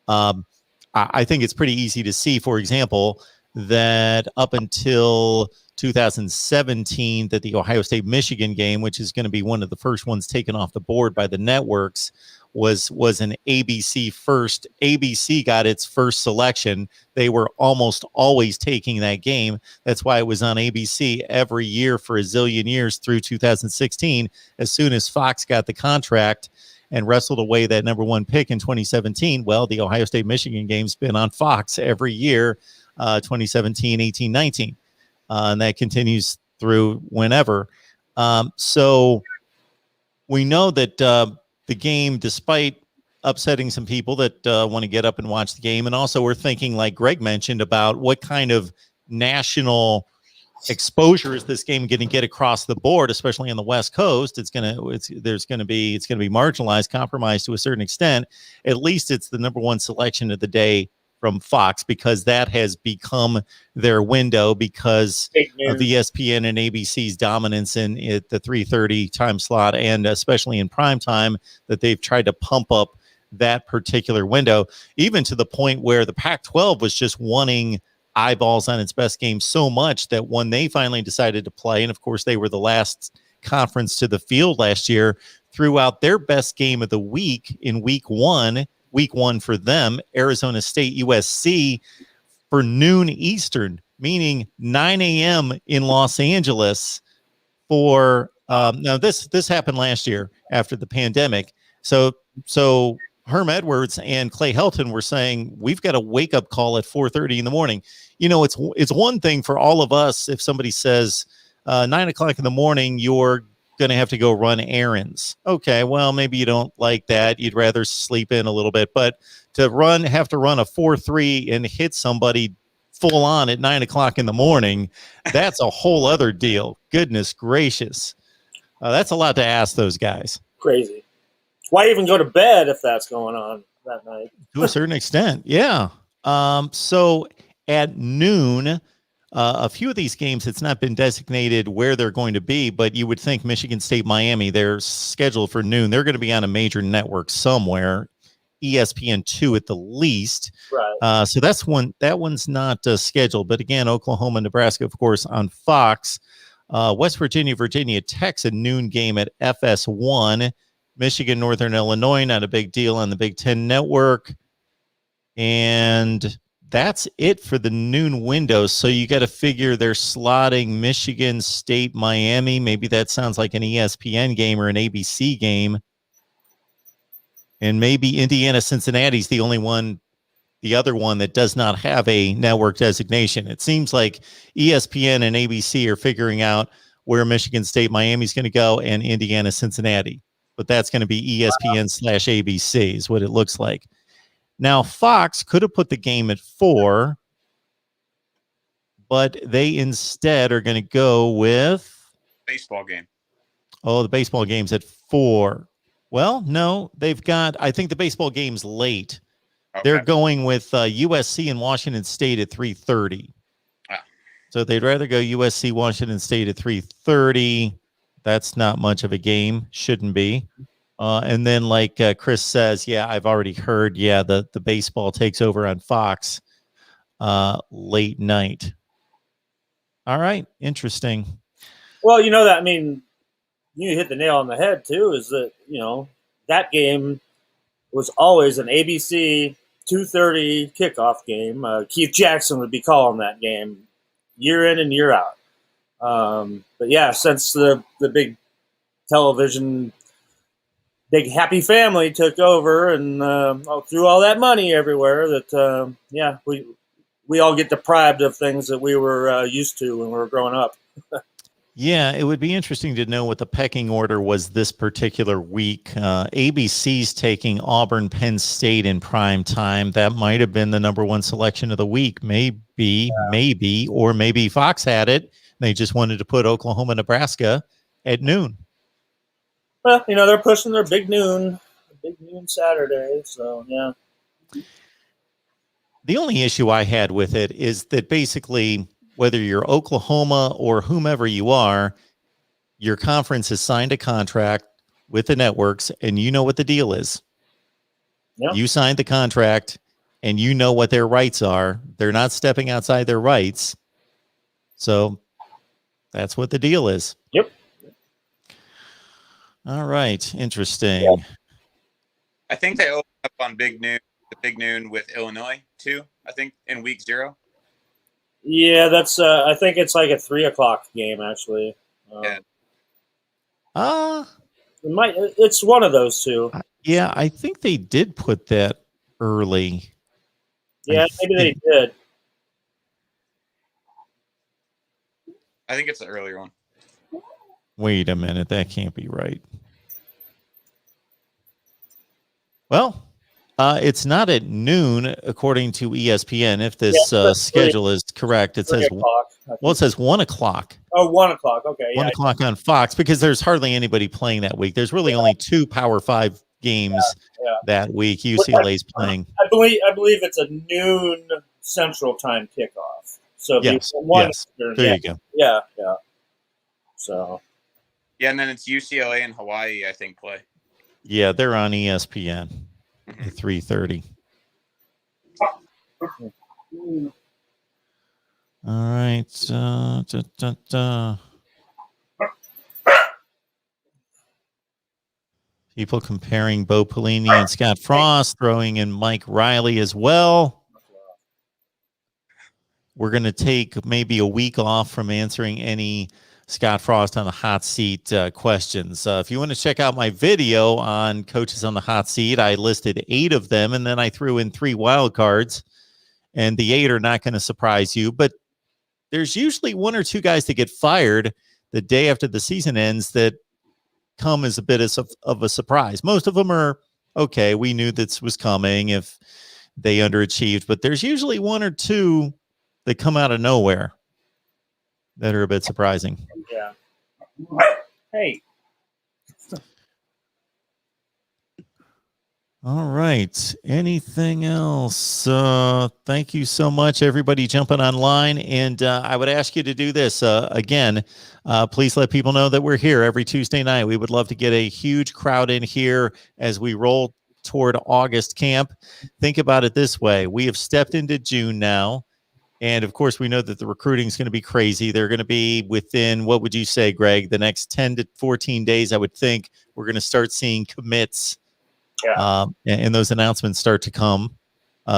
I think it's pretty easy to see, for example, that up until 2017, that the Ohio State-Michigan game, which is going to be one of the first ones taken off the board by the networks, was an ABC first. ABC got its first selection. They were almost always taking that game. That's why it was on ABC every year for a zillion years through 2016. As soon as Fox got the contract and wrestled away that number one pick in 2017, well, the Ohio State-Michigan game's been on Fox every year, 2017, 18, 19. And that continues through whenever. So we know that the game, despite upsetting some people that want to get up and watch the game, and also we're thinking, like Greg mentioned, about what kind of national exposure is this game going to get across the board, especially on the West Coast. It's going to be marginalized, compromised to a certain extent. At least it's the number one selection of the day from Fox, because that has become their window because of ESPN and ABC's dominance in the 3:30 time slot, and especially in prime time, that they've tried to pump up that particular window, even to the point where the Pac-12 was just wanting eyeballs on its best game so much that when they finally decided to play, and of course they were the last conference to the field last year, threw out their best game of the week in week one for them, Arizona State USC, for noon Eastern, meaning 9 a.m. in Los Angeles. For now, this happened last year after the pandemic. So Herm Edwards and Clay Helton were saying, we've got a wake up call at 4:30 in the morning. It's one thing for all of us if somebody says 9 o'clock in the morning, you're going to have to go run errands. Okay, well, maybe you don't like that. You'd rather sleep in a little bit. But to have to run a 4:3 and hit somebody full on at 9 o'clock in the morning, that's a whole other deal. Goodness gracious. That's a lot to ask those guys. Crazy. Why even go to bed if that's going on that night? To a certain extent, yeah. So at noon, a few of these games, it's not been designated where they're going to be, but you would think Michigan State, Miami, they're scheduled for noon. They're going to be on a major network somewhere, ESPN2 at the least. Right. So that one's not scheduled. But again, Oklahoma, Nebraska, of course, on Fox. West Virginia, Virginia Tech's a noon game at FS1. Michigan, Northern Illinois, not a big deal on the Big Ten Network. And that's it for the noon window. So you got to figure they're slotting Michigan State, Miami. Maybe that sounds like an ESPN game or an ABC game. And maybe Indiana, Cincinnati's the other one that does not have a network designation. It seems like ESPN and ABC are figuring out where Michigan State, Miami's going to go, and Indiana, Cincinnati. But that's going to be ESPN / ABC is what it looks like. Now, Fox could have put the game at 4, but they instead are going to go with baseball game. Oh, the baseball game's at 4. Well, no, I think the baseball game's late. Okay. They're going with USC and Washington State at 3:30. So they'd rather go USC, Washington State at 3:30. That's not much of a game. Shouldn't be. And then, like Chris says, yeah, I've already heard, the baseball takes over on Fox late night. All right. Interesting. Well, you hit the nail on the head, too, is that, that game was always an ABC 2:30 kickoff game. Keith Jackson would be calling that game year in and year out. But yeah, since the big television big happy family took over and threw all that money everywhere. That we all get deprived of things that we were used to when we were growing up. Yeah, it would be interesting to know what the pecking order was this particular week. ABC's taking Auburn, Penn State in prime time. That might have been the number one selection of the week. Maybe, or maybe Fox had it. They just wanted to put Oklahoma, Nebraska at noon. Well, they're pushing their big noon Saturday. So, yeah. The only issue I had with it is that basically, whether you're Oklahoma or whomever you are, your conference has signed a contract with the networks and you know what the deal is. Yep. You signed the contract and you know what their rights are. They're not stepping outside their rights. So that's what the deal is. Yep. All right. Interesting. Yep. I think they open up on the big noon with Illinois too, I think in week 0. Yeah, that's. I think it's like a 3:00 game actually. Yeah. It's one of those two. Yeah, I think they did put that early. Yeah, maybe they did. I think it's the earlier one. Wait a minute, that can't be right. Well, it's not at noon according to ESPN. If this schedule is correct, it says it says 1:00. Oh, 1:00. Okay, 1:00 on Fox, because there's hardly anybody playing that week. There's really only 2 Power 5 games that week. UCLA's playing. I believe it's a noon Central Time kickoff. So yes. There you go. Yeah. So. Yeah, and then it's UCLA and Hawaii, I think, play. Yeah, they're on ESPN at 3:30. All right. People comparing Bo Pelini and Scott Frost, throwing in Mike Riley as well. We're going to take maybe a week off from answering any Scott Frost on the hot seat questions. If you want to check out my video on coaches on the hot seat, I listed 8 of them, and then I threw in 3 wild cards, and the 8 are not going to surprise you, but there's usually 1 or 2 guys that get fired the day after the season ends that come as a bit of a surprise. Most of them are, okay, we knew this was coming if they underachieved, but there's usually 1 or 2 that come out of nowhere that are a bit surprising. Yeah. Hey. All right. Anything else? Thank you so much, everybody jumping online. And I would ask you to do this again. Please let people know that we're here every Tuesday night. We would love to get a huge crowd in here as we roll toward August camp. Think about it this way. We have stepped into June now. And of course, we know that the recruiting is going to be crazy. They're going to be within, what would you say, Greg, the next 10 to 14 days, I would think we're going to start seeing commits. Yeah. And those announcements start to come.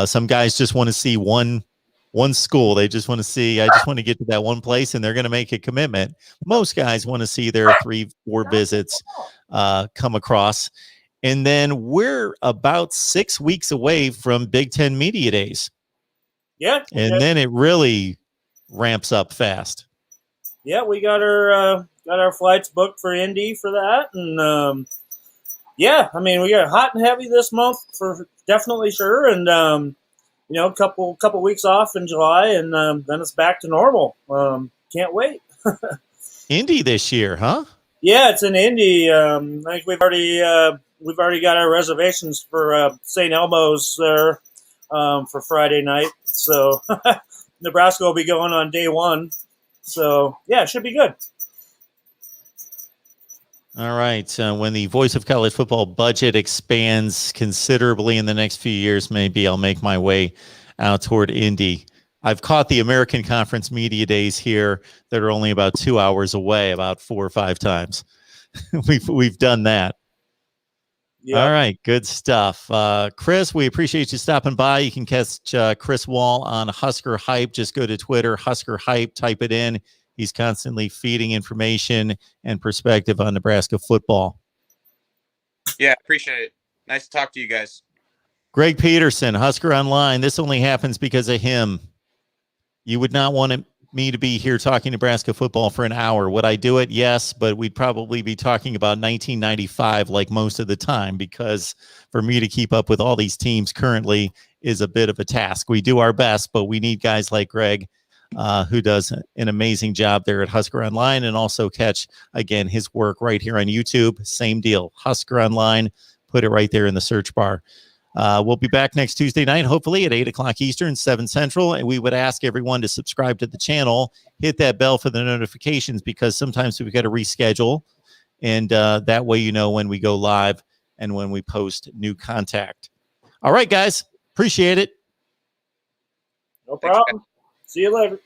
Some guys just want to see one school. They just want to see, I just want to get to that one place, and they're going to make a commitment. Most guys want to see their 3-4 visits come across. And then we're about 6 weeks away from Big Ten Media Days. Yeah. And then it really ramps up fast. Yeah, we got our flights booked for Indy for that. And yeah, I mean, we got hot and heavy this month for definitely sure. And a couple weeks off in July, and then it's back to normal. Can't wait. Indy this year, huh? Yeah, it's in Indy. I think we've already got our reservations for St. Elmo's there for Friday night. So Nebraska will be going on day 1. So yeah, it should be good. All right. When the Voice of College Football budget expands considerably in the next few years, maybe I'll make my way out toward Indy. I've caught the American Conference Media Days here that are only about 2 hours away, about 4 or 5 times. We've done that. Yeah. All right. Good stuff. Chris, we appreciate you stopping by. You can catch Chris Wall on Husker Hype. Just go to Twitter, Husker Hype, type it in. He's constantly feeding information and perspective on Nebraska football. Yeah, appreciate it. Nice to talk to you guys. Greg Peterson, Husker Online. This only happens because of him. You would not want me to be here talking Nebraska football for an hour. Would I do it? Yes, but we'd probably be talking about 1995 like most of the time, because for me to keep up with all these teams currently is a bit of a task. We do our best, but we need guys like Greg, who does an amazing job there at Husker Online, and also catch, again, his work right here on YouTube. Same deal, Husker Online. Put it right there in the search bar. We'll be back next Tuesday night, hopefully at 8 o'clock Eastern, 7 Central. And we would ask everyone to subscribe to the channel, hit that bell for the notifications, because sometimes we've got to reschedule. And that way, you know, when we go live and when we post new contact. All right, guys. Appreciate it. No problem. See you later.